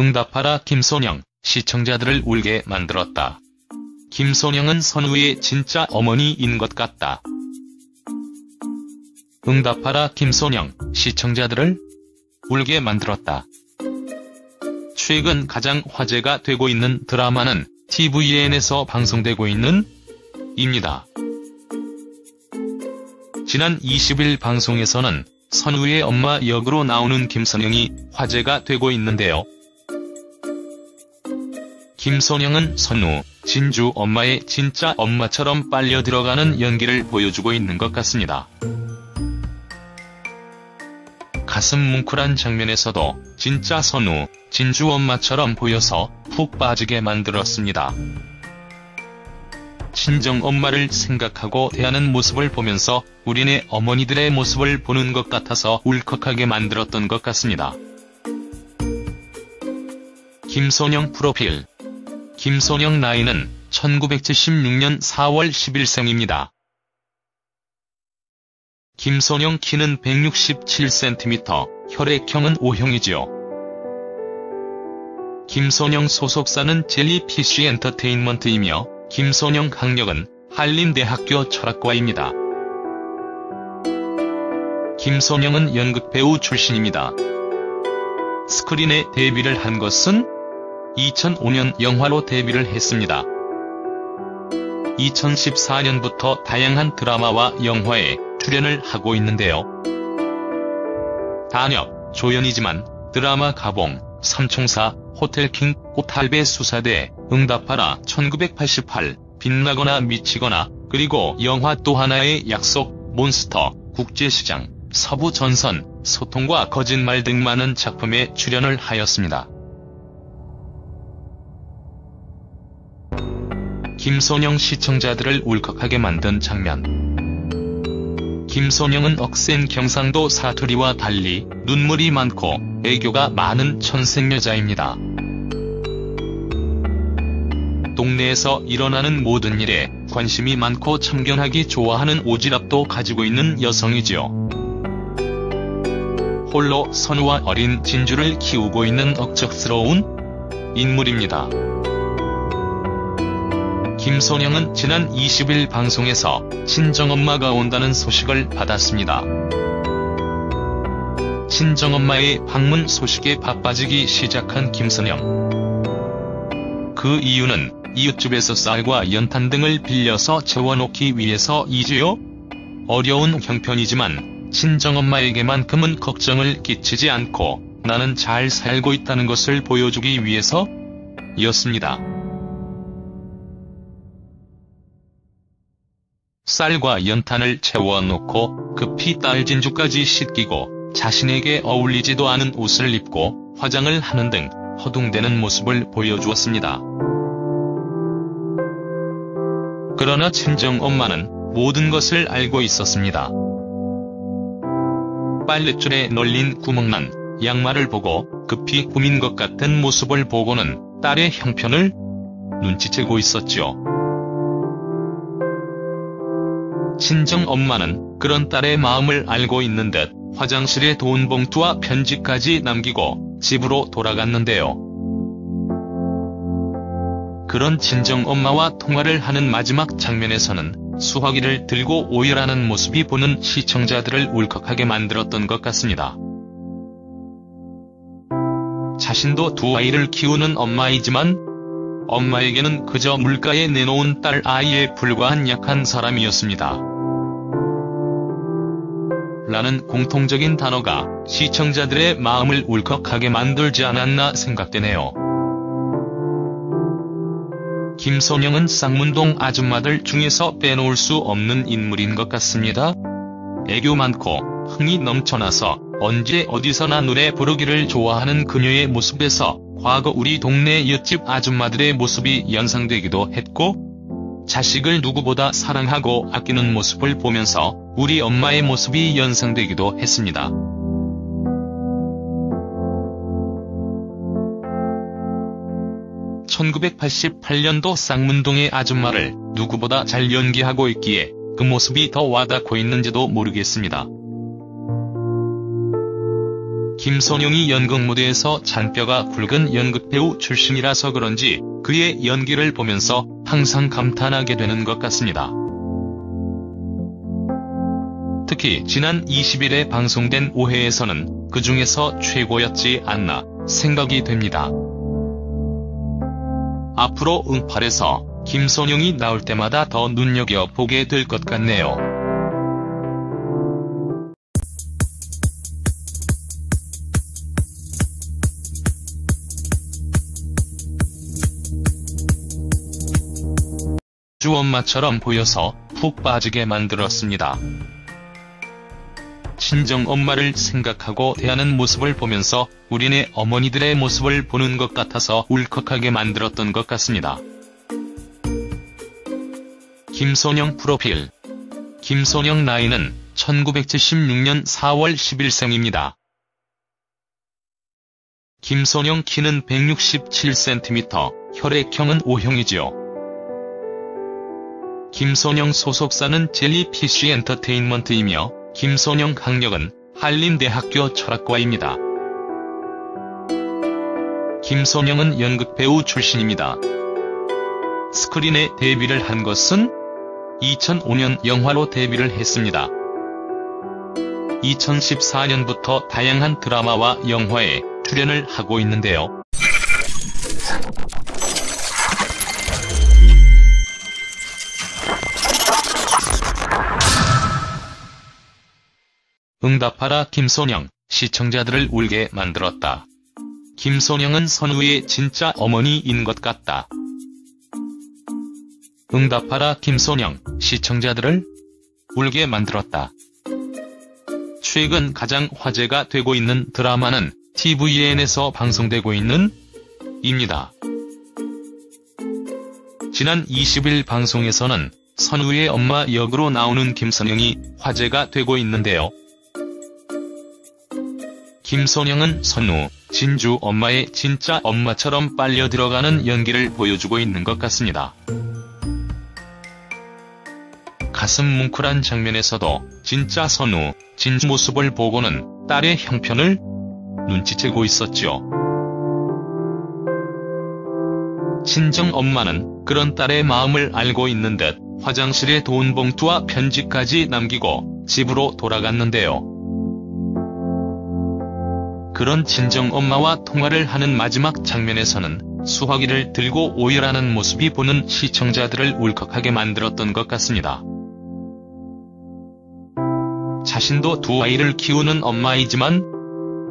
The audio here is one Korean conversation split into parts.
응답하라 김소영, 시청자들을 울게 만들었다. 김소영은 선우의 진짜 어머니인 것 같다. 응답하라 김소영, 시청자들을 울게 만들었다. 최근 가장 화제가 되고 있는 드라마는 tvN에서 방송되고 있는 입니다. 지난 20일 방송에서는 선우의 엄마 역으로 나오는 김소영이 화제가 되고 있는데요. 김소영은 선우, 진주 엄마의 진짜 엄마처럼 빨려 들어가는 연기를 보여주고 있는 것 같습니다. 가슴 뭉클한 장면에서도 진짜 선우, 진주 엄마처럼 보여서 푹 빠지게 만들었습니다. 친정엄마를 생각하고 대하는 모습을 보면서 우리네 어머니들의 모습을 보는 것 같아서 울컥하게 만들었던 것 같습니다. 김소영 프로필. 김소영 나이는 1976년 4월 10일생입니다. 김소영 키는 167cm, 혈액형은 O형이지요. 김소영 소속사는 젤리피쉬 엔터테인먼트이며 김소영 학력은 한림대학교 철학과입니다. 김소영은 연극배우 출신입니다. 스크린에 데뷔를 한 것은 2005년 영화로 데뷔를 했습니다. 2014년부터 다양한 드라마와 영화에 출연을 하고 있는데요. 단역, 조연이지만 드라마 가봉, 삼총사, 호텔킹, 꽃할배 수사대, 응답하라 1988, 빛나거나 미치거나, 그리고 영화 또 하나의 약속, 몬스터, 국제시장, 서부전선, 소통과 거짓말 등 많은 작품에 출연을 하였습니다. 김소영 시청자들을 울컥하게 만든 장면. 김소영은 억센 경상도 사투리와 달리 눈물이 많고 애교가 많은 천생여자입니다. 동네에서 일어나는 모든 일에 관심이 많고 참견하기 좋아하는 오지랖도 가지고 있는 여성이지요. 홀로 선우와 어린 진주를 키우고 있는 억척스러운 인물입니다. 김소영은 지난 20일 방송에서 친정엄마가 온다는 소식을 받았습니다. 친정엄마의 방문 소식에 바빠지기 시작한 김소영. 그 이유는 이웃집에서 쌀과 연탄 등을 빌려서 재워놓기 위해서이지요. 어려운 형편이지만 친정엄마에게만큼은 걱정을 끼치지 않고 나는 잘 살고 있다는 것을 보여주기 위해서였습니다. 쌀과 연탄을 채워놓고 급히 딸 진주까지 씻기고 자신에게 어울리지도 않은 옷을 입고 화장을 하는 등 허둥대는 모습을 보여주었습니다. 그러나 친정엄마는 모든 것을 알고 있었습니다. 빨랫줄에 널린 구멍난 양말을 보고 급히 꾸민 것 같은 모습을 보고는 딸의 형편을 눈치채고 있었죠. 친정엄마는 그런 딸의 마음을 알고 있는 듯 화장실에 돈 봉투와 편지까지 남기고 집으로 돌아갔는데요. 그런 친정엄마와 통화를 하는 마지막 장면에서는 수화기를 들고 오열하는 모습이 보는 시청자들을 울컥하게 만들었던 것 같습니다. 자신도 두 아이를 키우는 엄마이지만 엄마에게는 그저 물가에 내놓은 딸 아이에 불과한 약한 사람이었습니다. 라는 공통적인 단어가 시청자들의 마음을 울컥하게 만들지 않았나 생각되네요. 김소영은 쌍문동 아줌마들 중에서 빼놓을 수 없는 인물인 것 같습니다. 애교 많고 흥이 넘쳐나서 언제 어디서나 노래 부르기를 좋아하는 그녀의 모습에서 과거 우리 동네 옆집 아줌마들의 모습이 연상되기도 했고, 자식을 누구보다 사랑하고 아끼는 모습을 보면서 우리 엄마의 모습이 연상되기도 했습니다. (1988년도) 쌍문동의 아줌마를 누구보다 잘 연기하고 있기에 그 모습이 더 와닿고 있는지도 모르겠습니다. 김선영이 연극 무대에서 잔뼈가 굵은 연극배우 출신이라서 그런지 그의 연기를 보면서 항상 감탄하게 되는 것 같습니다. 특히 지난 20일에 방송된 5회에서는 그 중에서 최고였지 않나 생각이 됩니다. 앞으로 응팔에서 김선영이 나올 때마다 더 눈여겨보게 될 것 같네요. 주 엄마처럼 보여서 푹 빠지게 만들었습니다. 친정엄마를 생각하고 대하는 모습을 보면서 우리네 어머니들의 모습을 보는 것 같아서 울컥하게 만들었던 것 같습니다. 김선영 프로필. 김선영 나이는 1976년 4월 10일생입니다. 김선영 키는 167cm, 혈액형은 O형이지요. 김선영 소속사는 젤리피쉬 엔터테인먼트이며 김선영 학력은 한림대학교 철학과입니다. 김선영은 연극배우 출신입니다. 스크린에 데뷔를 한 것은 2005년 영화로 데뷔를 했습니다. 2014년부터 다양한 드라마와 영화에 출연을 하고 있는데요. 응답하라 김선영, 시청자들을 울게 만들었다. 김선영은 선우의 진짜 어머니인 것 같다. 응답하라 김선영, 시청자들을 울게 만들었다. 최근 가장 화제가 되고 있는 드라마는 tvN에서 방송되고 있는 입니다. 지난 20일 방송에서는 선우의 엄마 역으로 나오는 김선영이 화제가 되고 있는데요. 김선영은 선우, 진주 엄마의 진짜 엄마처럼 빨려 들어가는 연기를 보여주고 있는 것 같습니다. 가슴 뭉클한 장면에서도 진짜 선우, 진주 모습을 보고는 딸의 형편을 눈치채고 있었죠. 친정엄마는 그런 딸의 마음을 알고 있는 듯 화장실에 돈 봉투와 편지까지 남기고 집으로 돌아갔는데요. 그런 친정엄마와 통화를 하는 마지막 장면에서는 수화기를 들고 오열하는 모습이 보는 시청자들을 울컥하게 만들었던 것 같습니다. 자신도 두 아이를 키우는 엄마이지만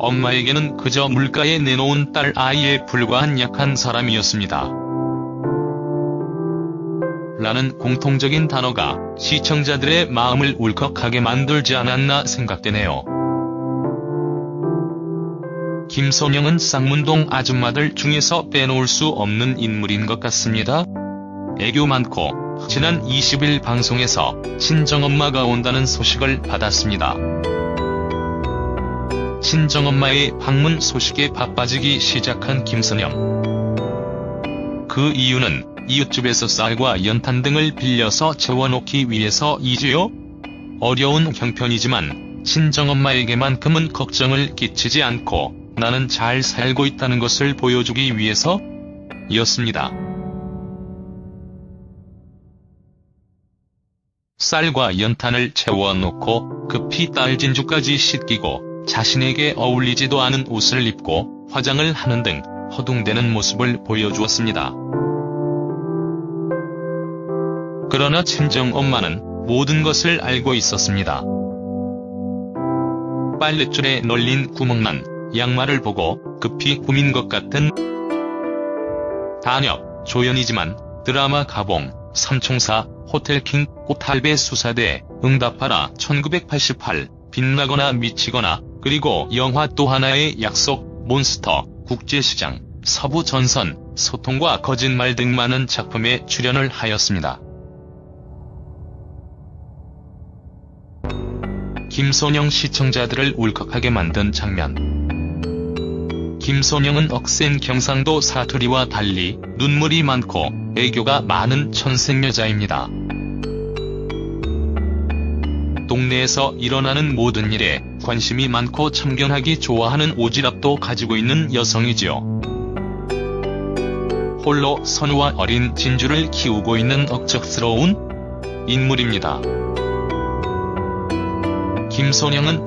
엄마에게는 그저 물가에 내놓은 딸 아이에 불과한 약한 사람이었습니다. 라는 공통적인 단어가 시청자들의 마음을 울컥하게 만들지 않았나 생각되네요. 김선영은 쌍문동 아줌마들 중에서 빼놓을 수 없는 인물인 것 같습니다. 애교 많고 지난 20일 방송에서 친정엄마가 온다는 소식을 받았습니다. 친정엄마의 방문 소식에 바빠지기 시작한 김선영. 그 이유는 이웃집에서 쌀과 연탄 등을 빌려서 재워놓기 위해서이지요. 어려운 형편이지만 친정엄마에게만큼은 걱정을 끼치지 않고 나는 잘 살고 있다는 것을 보여주기 위해서였습니다. 쌀과 연탄을 채워놓고 급히 딸 진주까지 씻기고 자신에게 어울리지도 않은 옷을 입고 화장을 하는 등 허둥대는 모습을 보여주었습니다. 그러나 친정엄마는 모든 것을 알고 있었습니다. 빨랫줄에 널린 구멍난 양말을 보고 급히 꾸민 것 같은 단역, 조연이지만 드라마 가봉, 삼총사, 호텔킹, 꽃할배 수사대, 응답하라 1988, 빛나거나 미치거나, 그리고 영화 또 하나의 약속, 몬스터, 국제시장, 서부전선, 소통과 거짓말 등 많은 작품에 출연을 하였습니다. 김선영 시청자들을 울컥하게 만든 장면. 김선영은 억센 경상도 사투리와 달리 눈물이 많고 애교가 많은 천생여자입니다. 동네에서 일어나는 모든 일에 관심이 많고 참견하기 좋아하는 오지랖도 가지고 있는 여성이죠. 홀로 선우와 어린 진주를 키우고 있는 억척스러운 인물입니다. 김선영은